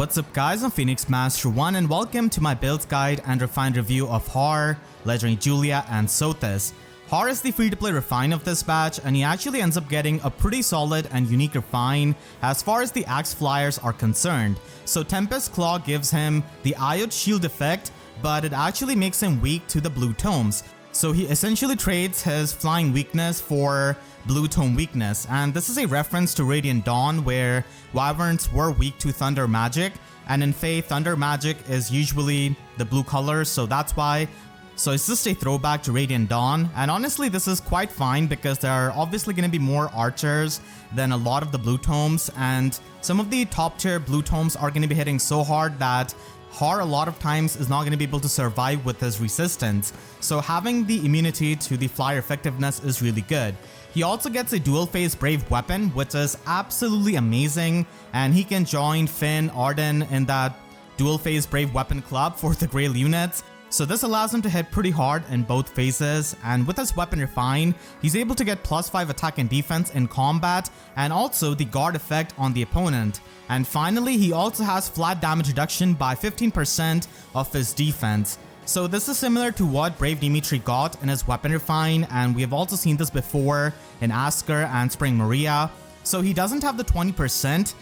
What's up guys, I'm Phoenix Master 1 and welcome to my build guide and refined review of Haar, Legendary Julia and Sothis. Haar is the free-to-play refine of this batch and he actually ends up getting a pretty solid and unique refine as far as the axe flyers are concerned. So Tempest Claw gives him the Iode Shield effect, but it actually makes him weak to the blue tomes. So he essentially trades his flying weakness for blue tome weakness, and this is a reference to Radiant Dawn where wyverns were weak to thunder magic, and in Fae thunder magic is usually the blue color, so that's why. So it's just a throwback to Radiant Dawn, and honestly this is quite fine because there are obviously going to be more archers than a lot of the blue tomes, and some of the top tier blue tomes are going to be hitting so hard that Haar a lot of times is not going to be able to survive with his resistance, so having the immunity to the flyer effectiveness is really good. He also gets a dual phase brave weapon, which is absolutely amazing, and he can join Finn, Arden in that dual phase brave weapon club for the Grail units. So this allows him to hit pretty hard in both phases, and with his weapon refine, he's able to get +5 attack and defense in combat, and also the guard effect on the opponent. And finally, he also has flat damage reduction by 15% of his defense. So this is similar to what Brave Dimitri got in his weapon refine, and we have also seen this before in Asker and Spring Maria. So he doesn't have the 20%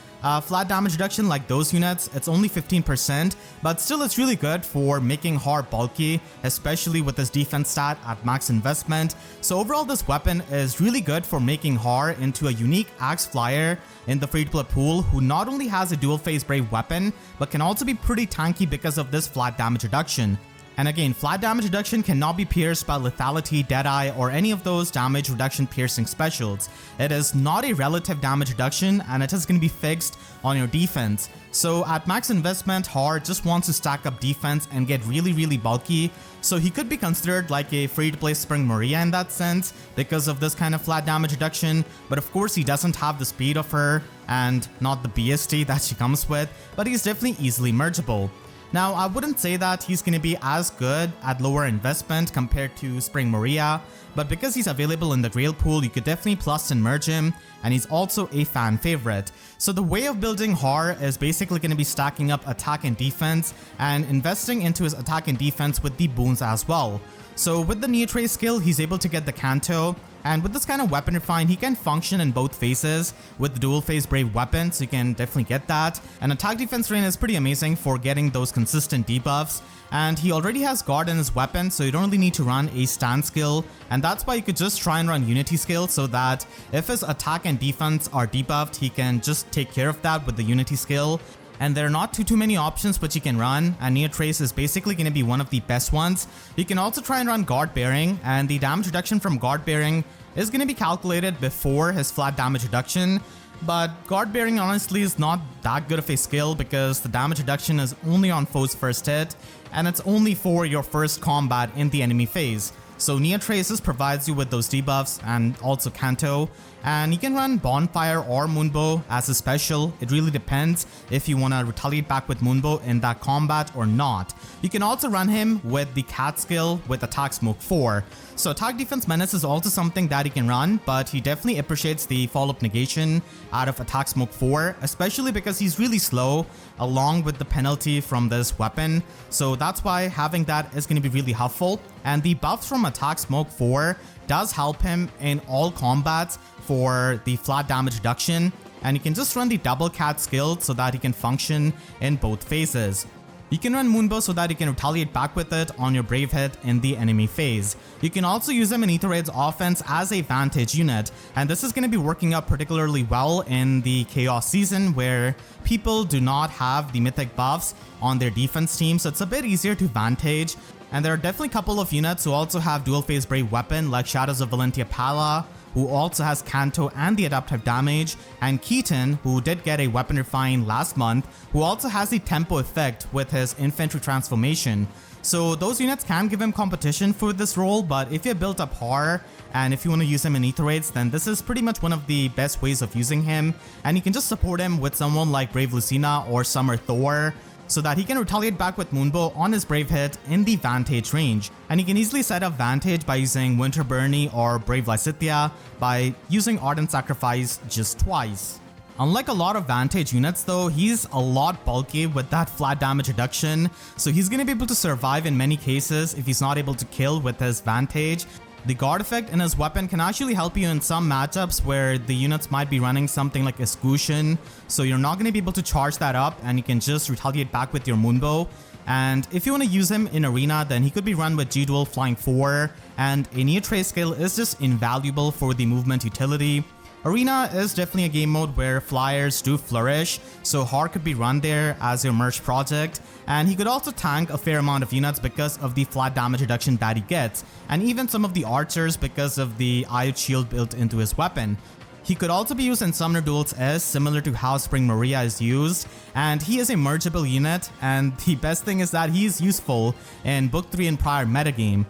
flat damage reduction like those units, it's only 15%, but still it's really good for making Haar bulky, especially with his defense stat at max investment. So overall this weapon is really good for making Haar into a unique axe flyer in the free-to-play pool who not only has a dual phase brave weapon, but can also be pretty tanky because of this flat damage reduction. And again, flat damage reduction cannot be pierced by lethality, deadeye, or any of those damage reduction piercing specials. It is not a relative damage reduction and it is going to be fixed on your defense. So at max investment, Haar just wants to stack up defense and get really bulky. So he could be considered like a free-to-play Spring Maria in that sense because of this kind of flat damage reduction. But of course he doesn't have the speed of her and not the BST that she comes with, but he's definitely easily mergeable. Now, I wouldn't say that he's going to be as good at lower investment compared to Spring Maria, but because he's available in the Grail pool, you could definitely plus and merge him, and he's also a fan favorite. So the way of building Haar is basically going to be stacking up attack and defense, and investing into his attack and defense with the boons as well. So with the Neotrace skill, he's able to get the Canto, and with this kind of weapon refine, he can function in both phases with the dual phase brave weapon, so you can definitely get that. And attack defense range is pretty amazing for getting those consistent debuffs. And he already has guard in his weapon, so you don't really need to run a stand skill, and that's why you could just try and run unity skill so that if his attack and defense are debuffed, he can just take care of that with the unity skill. And there are not too many options which you can run, and Neotrace is basically going to be one of the best ones. You can also try and run Guard Bearing, and the damage reduction from Guard Bearing is going to be calculated before his flat damage reduction. But Guard Bearing honestly is not that good of a skill because the damage reduction is only on foe's first hit, and it's only for your first combat in the enemy phase. So Neotrace provides you with those debuffs and also Canto, and you can run Bonfire or Moonbow as a special. It really depends if you want to retaliate back with Moonbow in that combat or not. You can also run him with the Cat skill with Attack Smoke 4. So Attack Defense Menace is also something that he can run, but he definitely appreciates the follow-up negation out of Attack Smoke 4, especially because he's really slow along with the penalty from this weapon. So that's why having that is going to be really helpful. And the buffs from Attack Smoke 4 does help him in all combats for the flat damage reduction. And you can just run the double cat skill so that he can function in both phases. You can run Moonbow so that you can retaliate back with it on your brave hit in the enemy phase. You can also use him in Aether Raids offense as a Vantage unit, and this is going to be working out particularly well in the Chaos season where people do not have the mythic buffs on their defense team, so it's a bit easier to Vantage. And there are definitely a couple of units who also have dual phase brave weapon like Shadows of Valentia Pala, who also has Canto and the adaptive damage, and Keaton, who did get a weapon refine last month, who also has the tempo effect with his infantry transformation. So those units can give him competition for this role, but if you built up Haar and if you want to use him in Aether Raids, then this is pretty much one of the best ways of using him, and you can just support him with someone like Brave Lucina or Summer Thor, so that he can retaliate back with Moonbow on his brave hit in the Vantage range. And he can easily set up Vantage by using Winter Burnie or Brave Lysithea by using Ardent Sacrifice just twice. Unlike a lot of Vantage units though, he's a lot bulky with that flat damage reduction, so he's gonna be able to survive in many cases if he's not able to kill with his Vantage. The guard effect in his weapon can actually help you in some matchups where the units might be running something like Escutcheon, so you're not going to be able to charge that up and you can just retaliate back with your Moonbow. And if you want to use him in Arena, then he could be run with G-Duel Flying 4, and a Neo Trace skill is just invaluable for the movement utility. Arena is definitely a game mode where flyers do flourish, so Haar could be run there as your merge project, and he could also tank a fair amount of units because of the flat damage reduction that he gets, and even some of the archers because of the Eye Shield built into his weapon. He could also be used in Summoner Duels S, similar to how Spring Maria is used, and he is a mergeable unit, and the best thing is that he is useful in Book 3 and prior metagame.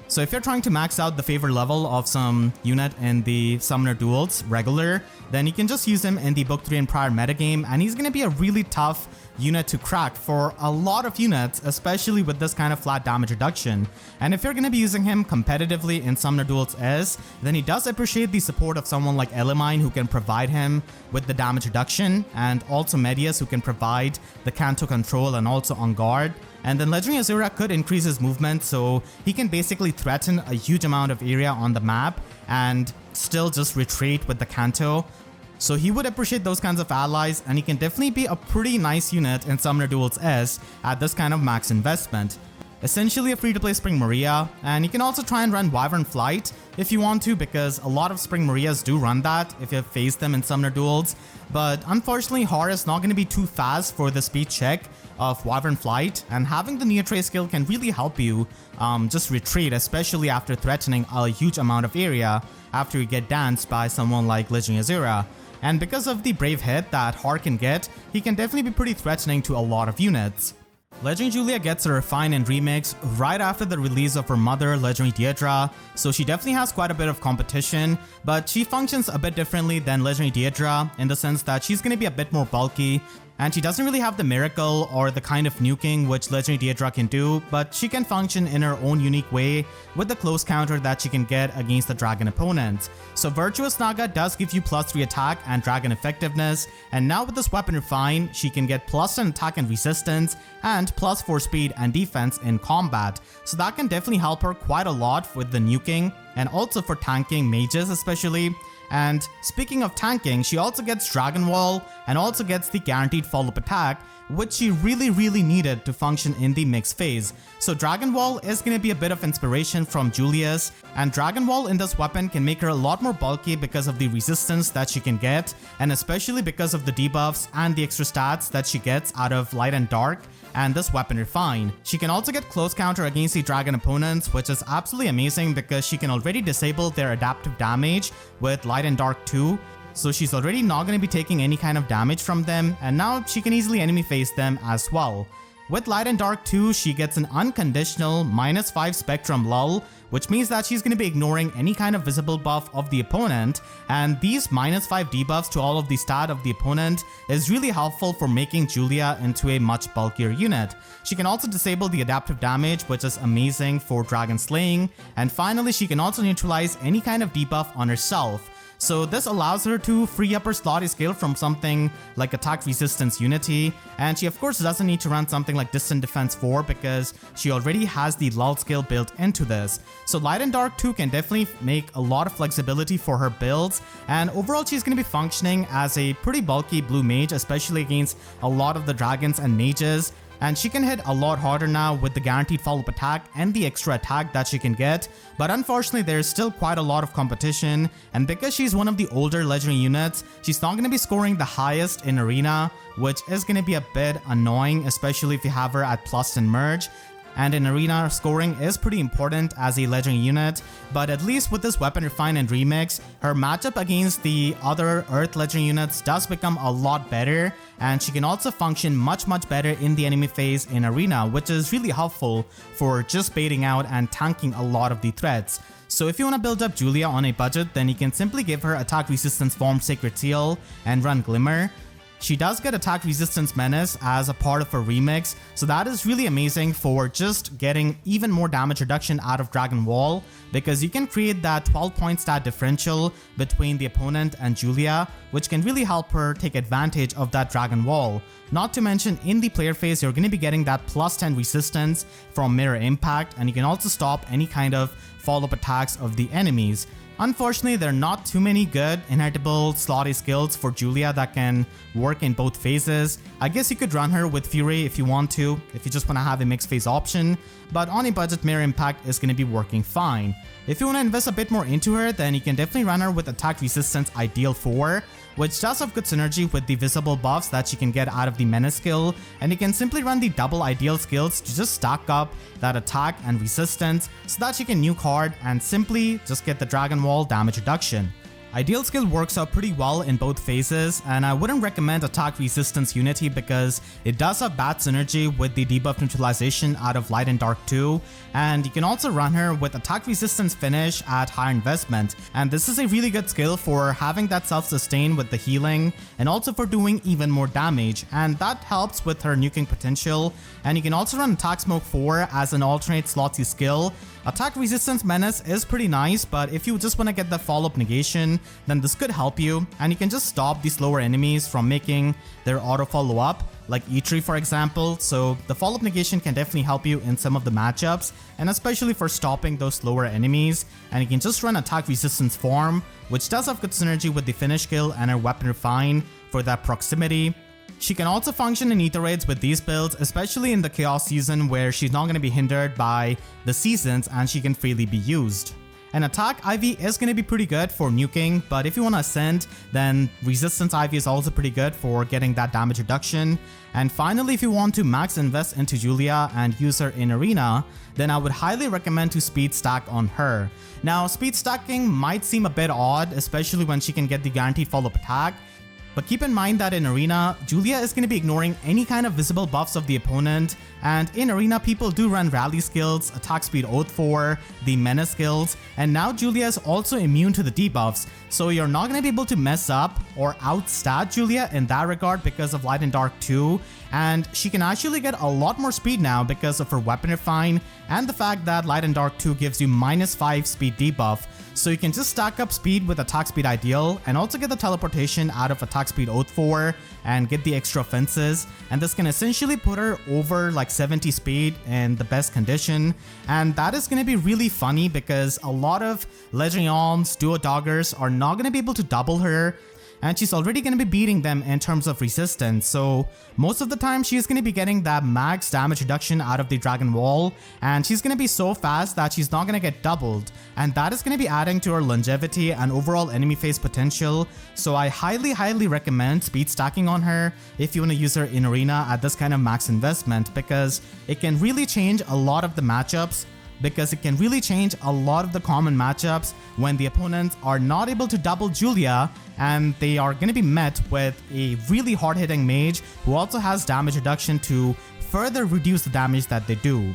So if you're trying to max out the favor level of some unit in the Summoner Duels regular, then you can just use him in the Book 3 and prior metagame, and he's going to be a really tough unit to crack for a lot of units, especially with this kind of flat damage reduction. And if you're going to be using him competitively in Summoner Duels S, then he does appreciate the support of someone like Elimine who can provide him with the damage reduction, and also Medius who can provide the Canto control and also on guard. And then Legendary Azura could increase his movement, so he can basically threaten a huge amount of area on the map and still just retreat with the Canto. So he would appreciate those kinds of allies, and he can definitely be a pretty nice unit in Summoner Duels S at this kind of max investment. Essentially a free-to-play Spring Maria, and you can also try and run Wyvern Flight if you want to, because a lot of Spring Marias do run that if you have faced them in Summoner Duels. But unfortunately, Haar is not going to be too fast for the speed check of Wyvern Flight, and having the Neo Trace skill can really help you just retreat, especially after threatening a huge amount of area after you get danced by someone like Legendary Azura. And because of the Brave Hit that Haar can get, he can definitely be pretty threatening to a lot of units. Legendary Julia gets a refine and remix right after the release of her mother, Legendary Deidre, so she definitely has quite a bit of competition, but she functions a bit differently than Legendary Deidre in the sense that she's going to be a bit more bulky, and she doesn't really have the miracle or the kind of nuking which Legendary Deidre can do, but she can function in her own unique way with the close counter that she can get against the dragon opponents. So Virtuous Naga does give you +3 attack and dragon effectiveness, and now with this weapon refine, she can get +10 attack and resistance and +4 speed and defense in combat. So that can definitely help her quite a lot with the nuking and also for tanking mages especially. And speaking of tanking, she also gets Dragon Wall and also gets the guaranteed follow-up attack, which she really needed to function in the mix phase. So Dragon Wall is going to be a bit of inspiration from Julia's, and Dragon Wall in this weapon can make her a lot more bulky because of the resistance that she can get, and especially because of the debuffs and the extra stats that she gets out of Light and Dark and this weapon refine. She can also get close counter against the dragon opponents, which is absolutely amazing because she can already disable their adaptive damage with Light and Dark 2. So she's already not going to be taking any kind of damage from them, and now she can easily enemy face them as well. With Light and Dark 2, she gets an unconditional -5 Spectrum lull, which means that she's going to be ignoring any kind of visible buff of the opponent, and these -5 debuffs to all of the stat of the opponent is really helpful for making Julia into a much bulkier unit. She can also disable the adaptive damage, which is amazing for dragon slaying, and finally she can also neutralize any kind of debuff on herself. So this allows her to free up her slotty skill from something like attack resistance unity, and she of course doesn't need to run something like distant defense 4 because she already has the lull skill built into this. So Light and Dark 2 can definitely make a lot of flexibility for her builds, and overall she's going to be functioning as a pretty bulky blue mage, especially against a lot of the dragons and mages. And she can hit a lot harder now with the guaranteed follow-up attack and the extra attack that she can get, but unfortunately there's still quite a lot of competition, and because she's one of the older legendary units, she's not going to be scoring the highest in Arena, which is going to be a bit annoying, especially if you have her at plus and merge. And in Arena, scoring is pretty important as a legendary unit, but at least with this weapon refine and remix, her matchup against the other Earth legendary units does become a lot better, and she can also function much better in the enemy phase in Arena, which is really helpful for just baiting out and tanking a lot of the threats. So if you want to build up Julia on a budget, then you can simply give her attack resistance form Sacred Seal and run Glimmer. she does get attack resistance menace as a part of her remix, so that is really amazing for just getting even more damage reduction out of Dragon Wall, because you can create that 12-point stat differential between the opponent and Julia, which can really help her take advantage of that Dragon Wall. Not to mention, in the player phase, you're going to be getting that plus 10 resistance from Mirror Impact, and you can also stop any kind of follow-up attacks of the enemies. Unfortunately, there are not too many good inheritable slotty skills for Julia that can work in both phases. I guess you could run her with Fury if you want to, if you just want to have a mixed phase option, but on a budget, Mirror Impact is going to be working fine. If you want to invest a bit more into her, then you can definitely run her with Attack Resistance Ideal 4, which does have good synergy with the visible buffs that you can get out of the Menace skill, and you can simply run the double Ideal skills to just stack up that attack and resistance so that you can nuke hard and simply just get the Dragon Wall damage reduction. Ideal skill works out pretty well in both phases, and I wouldn't recommend Attack Resistance Unity because it does have bad synergy with the debuff neutralization out of Light and Dark 2, and you can also run her with Attack Resistance Finish at higher investment, and this is a really good skill for having that self-sustain with the healing and also for doing even more damage, and that helps with her nuking potential. And you can also run Attack Smoke 4 as an alternate slotsy skill. Attack Resistance Menace is pretty nice, but if you just want to get the follow-up negation, then this could help you, and you can just stop these slower enemies from making their auto follow up, like E3 for example. So the follow-up negation can definitely help you in some of the matchups, and especially for stopping those slower enemies. And you can just run Attack Resistance Form, which does have good synergy with the finish skill and her Weapon Refine for that proximity. She can also function in Aether Raids with these builds, especially in the Chaos season where she's not going to be hindered by the seasons and she can freely be used. And Attack Ivy is going to be pretty good for nuking, but if you want to Ascend, then Resistance Ivy is also pretty good for getting that damage reduction. And finally, if you want to max invest into Julia and use her in Arena, then I would highly recommend to speed stack on her. Now, speed stacking might seem a bit odd, especially when she can get the guaranteed follow-up attack, but keep in mind that in Arena, Julia is going to be ignoring any kind of visible buffs of the opponent, and in Arena people do run rally skills, attack speed Oath 4, the Menace skills, and now Julia is also immune to the debuffs, so you're not going to be able to mess up or outstat Julia in that regard because of Light and Dark 2, and she can actually get a lot more speed now because of her Weapon Refine and the fact that Light and Dark 2 gives you -5 speed debuff. So you can just stack up speed with Attack Speed Ideal and also get the teleportation out of Attack Speed Oath 4 and get the extra offenses, and this can essentially put her over like 70 speed in the best condition. And that is going to be really funny because a lot of Legendary Alms, Duo Doggers are not going to be able to double her, and she's already going to be beating them in terms of resistance, so most of the time she's going to be getting that max damage reduction out of the Dragon Wall, and she's going to be so fast that she's not going to get doubled, and that is going to be adding to her longevity and overall enemy phase potential. So I highly recommend speed stacking on her if you want to use her in Arena at this kind of max investment, because it can really change a lot of the matchups, because it can really change a lot of the common matchups when the opponents are not able to double Julia and they are going to be met with a really hard-hitting mage who also has damage reduction to further reduce the damage that they do.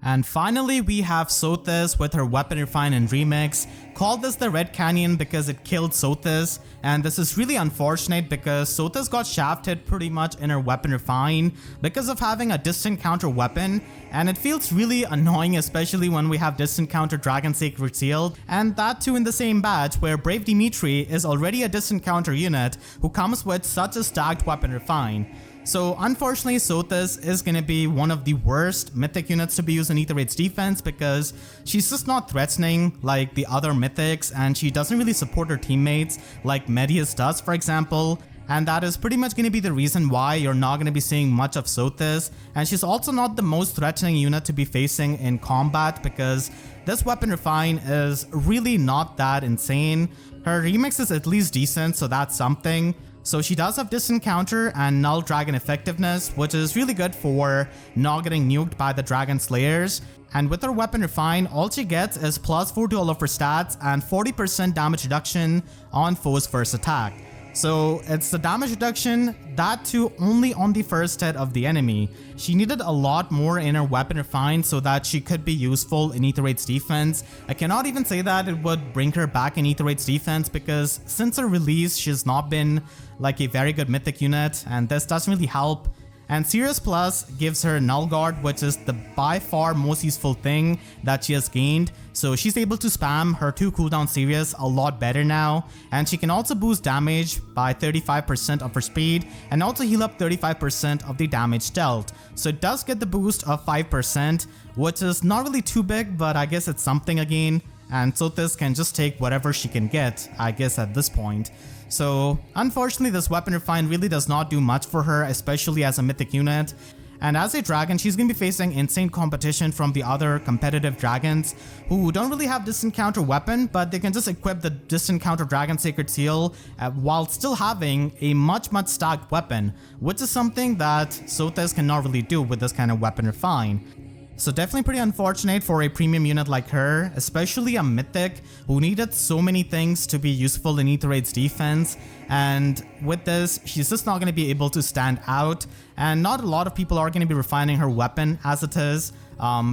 And finally, we have Sothis with her Weapon Refine and Remix. Called this the Red Canyon because it killed Sothis, and this is really unfortunate because Sothis got shafted pretty much in her Weapon Refine because of having a distant counter weapon, and it feels really annoying, especially when we have distant counter Dragon Sacred Seal, and that too in the same batch where Brave Dimitri is already a distant counter unit who comes with such a stacked Weapon Refine. So unfortunately, Sothis is going to be one of the worst mythic units to be used in Aether Raids defense because she's just not threatening like the other mythics, and she doesn't really support her teammates like Medius does, for example. And that is pretty much going to be the reason why you're not going to be seeing much of Sothis. And she's also not the most threatening unit to be facing in combat because this Weapon Refine is really not that insane. Her remix is at least decent, so that's something. So she does have distant counter and null dragon effectiveness, which is really good for not getting nuked by the dragon slayers. And with her Weapon Refine, all she gets is +4 to all of her stats and 40% damage reduction on foes' first attack. So it's the damage reduction, that too only on the first hit of the enemy. She needed a lot more in her weapon refine so that she could be useful in Aether Raids defense. I cannot even say that it would bring her back in Aether Raids defense because since her release she's not been like a very good mythic unit, and this doesn't really help. And Sirius Plus gives her Null Guard, which is the by far most useful thing that she has gained. So she's able to spam her 2 cooldown Sirius a lot better now. And she can also boost damage by 35% of her speed and also heal up 35% of the damage dealt. So it does get the boost of 5%, which is not really too big, but I guess it's something again. And Sothis can just take whatever she can get, I guess, at this point. So unfortunately, this weapon refine really does not do much for her, especially as a mythic unit. And as a dragon, she's going to be facing insane competition from the other competitive dragons who don't really have distant counter weapon, but they can just equip the distant counter dragon sacred seal while still having a much stacked weapon, which is something that Sothis cannot really do with this kind of weapon refine. So definitely pretty unfortunate for a premium unit like her, especially a mythic who needed so many things to be useful in Aether Raids defense. And with this, she's just not going to be able to stand out, and not a lot of people are going to be refining her weapon as it is,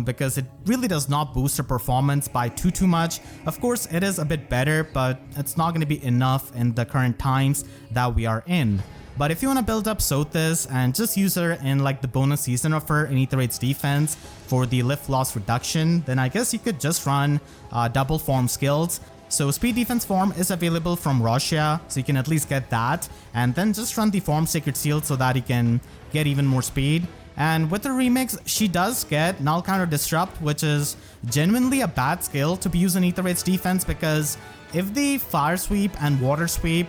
because it really does not boost her performance by too much. Of course, it is a bit better, but it's not going to be enough in the current times that we are in. But if you want to build up Sothis and just use her in like the bonus season of her in Aether Raids defense for the lift loss reduction, then I guess you could just run double form skills. So speed defense form is available from Russia, so you can at least get that, and then just run the form sacred seal so that you can get even more speed. And with the remix, she does get Null Counter Disrupt, which is genuinely a bad skill to be used in Aether Raids defense, because if the Fire Sweep and Water Sweep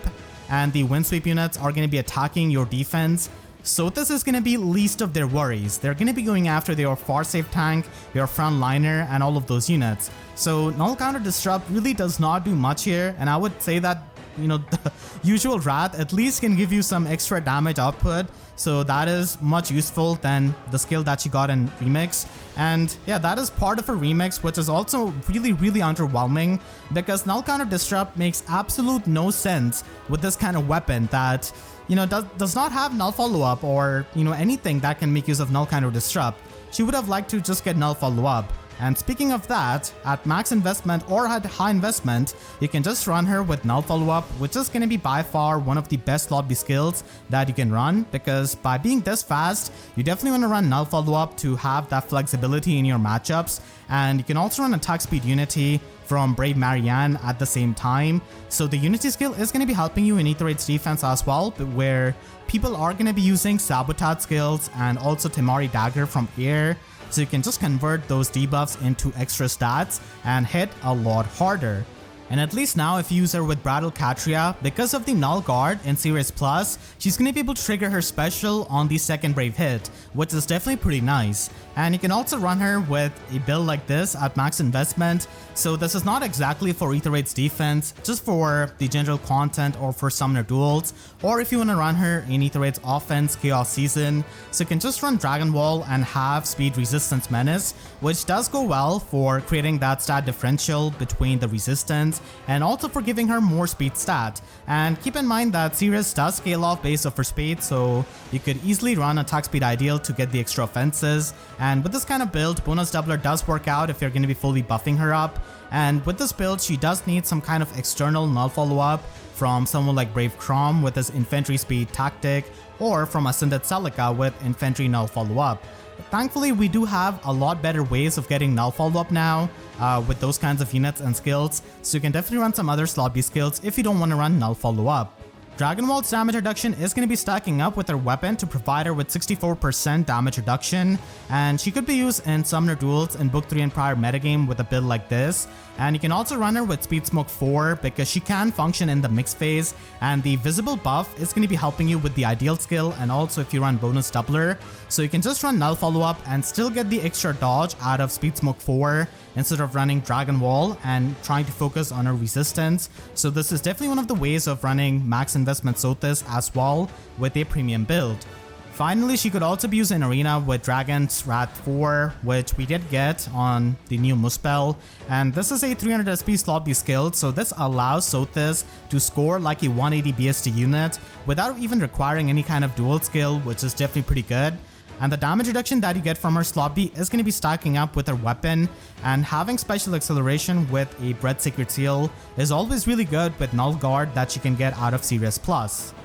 and the Wind Sweep units are going to be attacking your defense, Sothis is going to be least of their worries. They're going to be going after your far safe tank, your frontliner, and all of those units. So Null Counter Disrupt really does not do much here, and I would say that, you know, the usual Wrath at least can give you some extra damage output. So that is much useful than the skill that she got in Remix. And yeah, that is part of her Remix, which is also really underwhelming, because Null Counter Disrupt makes absolute no sense with this kind of weapon that, you know, does not have Null Follow-Up or, you know, anything that can make use of Null Counter Disrupt. She would have liked to just get Null Follow-Up. And speaking of that, at max investment or at high investment, you can just run her with Null Follow-Up, which is going to be by far one of the best lobby skills that you can run, because by being this fast, you definitely want to run Null Follow-Up to have that flexibility in your matchups. And you can also run Attack Speed Unity from Brave Marianne at the same time. So the Unity skill is going to be helping you in Aether Raids defense as well, where people are going to be using Sabotage skills and also Temari Dagger from air. So you can just convert those debuffs into extra stats and hit a lot harder. And at least now, if you use her with Brattle Katria, because of the Null Guard in Sirius Plus, she's going to be able to trigger her special on the second Brave hit, which is definitely pretty nice. And you can also run her with a build like this at max investment. So this is not exactly for Aether Raids defense, just for the general content or for Summoner Duels, or if you want to run her in Aether Raids offense Chaos Season. So you can just run Dragon Wall and have Speed Resistance Menace, which does go well for creating that stat differential between the resistance and also for giving her more speed stat. And keep in mind that Sirius does scale off based off her speed, so you could easily run Attack Speed Ideal to get the extra offenses. And with this kind of build, Bonus Doubler does work out if you're going to be fully buffing her up. And with this build, she does need some kind of external Null Follow-Up from someone like Brave Crom with his Infantry Speed tactic, or from Ascended Celica with Infantry Null Follow-Up. Thankfully, we do have a lot better ways of getting Null Follow-Up now with those kinds of units and skills, so you can definitely run some other slobby skills if you don't want to run Null Follow-Up. Dragon Wall's damage reduction is going to be stacking up with her weapon to provide her with 64% damage reduction, and she could be used in Summoner Duels in Book 3 and prior metagame with a build like this. And you can also run her with Speed Smoke 4 because she can function in the mix phase, and the visible buff is going to be helping you with the ideal skill and also if you run Bonus Doubler. So you can just run Null Follow-Up and still get the extra dodge out of Speed Smoke 4 instead of running Dragon Wall and trying to focus on her resistance. So this is definitely one of the ways of running max investment Sothis as well with a premium build. Finally, she could also be used in Arena with Dragon's Wrath 4, which we did get on the new Muspel, and this is a 300 SP slot B skill, so this allows Sothis to score like a 180 BST unit without even requiring any kind of dual skill, which is definitely pretty good. And the damage reduction that you get from her slot B is going to be stacking up with her weapon, and having special acceleration with a Bread Sacred Seal is always really good with Null Guard that she can get out of Sirius Plus.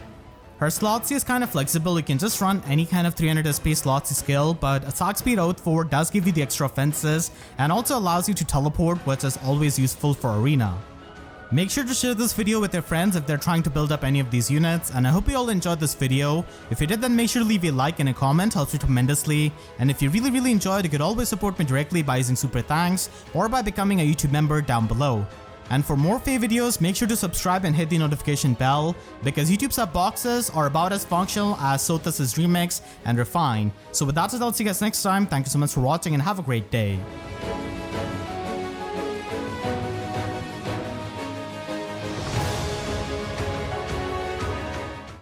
Her slot C is kind of flexible, you can just run any kind of 300 SP slot C skill, but Attack Speed Oath 4 does give you the extra offenses and also allows you to teleport, which is always useful for Arena. Make sure to share this video with your friends if they're trying to build up any of these units, and I hope you all enjoyed this video. If you did, then make sure to leave a like and a comment, helps me tremendously. And if you really enjoyed, you could always support me directly by using Super Thanks or by becoming a YouTube member down below. And for more FEH videos, make sure to subscribe and hit the notification bell, because YouTube sub boxes are about as functional as Sothis' Remix and Refine. So with that said, I'll see you guys next time. Thank you so much for watching and have a great day.